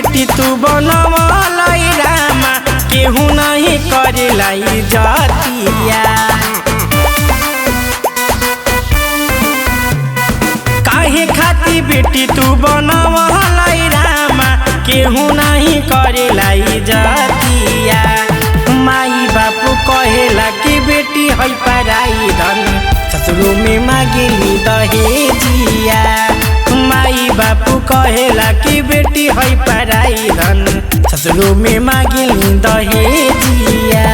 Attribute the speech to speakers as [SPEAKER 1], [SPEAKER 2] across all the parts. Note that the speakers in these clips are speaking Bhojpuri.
[SPEAKER 1] बेटी तू बनवलाई रामा केहू नहीं करेला इज्जतिया। काहे खाती बेटी तू बनवलाई रामा केहू नहीं करेला इज्जतिया। माई बापू कहेला कि बेटी है पराई धन ससुरो में मांगेली दहेजिया। माई बापू कहेला कि बेटी है पराई धन ससुरो में मांगेली दहेजिया।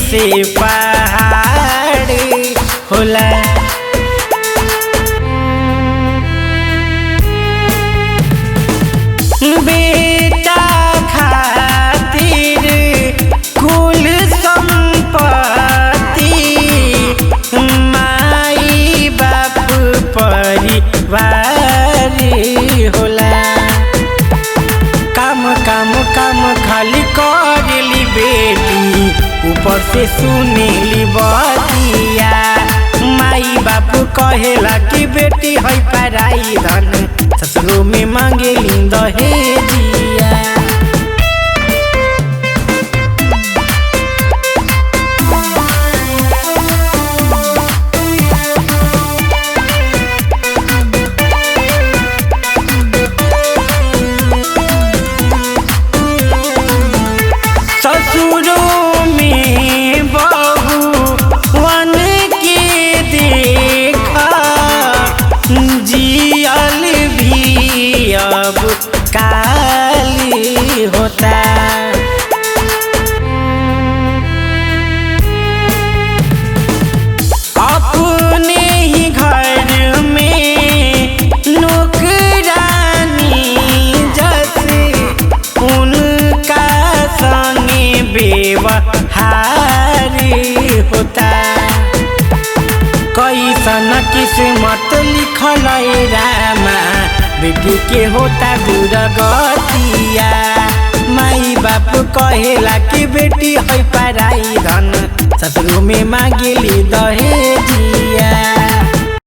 [SPEAKER 1] से पहाड़ होला बेटा खातिर कुल संपत्ति माई बाप परिवार होला। काम काम काम खाली करेली बेटी ऊपर से सुनेली बतिया। माई बापू कहेला कि बेटी है पराई धन ससुरो में मांगेली दहेजिया। अब काली होता अपने ही घर में नौकरानी जैसे उनका संगे व्यवहार होता। कैसन किस्मत लिखल रामा बेटी के होता दुर्गतिया। माई बाप कहेला कि बेटी है पराई धन ससुरो में मांगेली दहेज।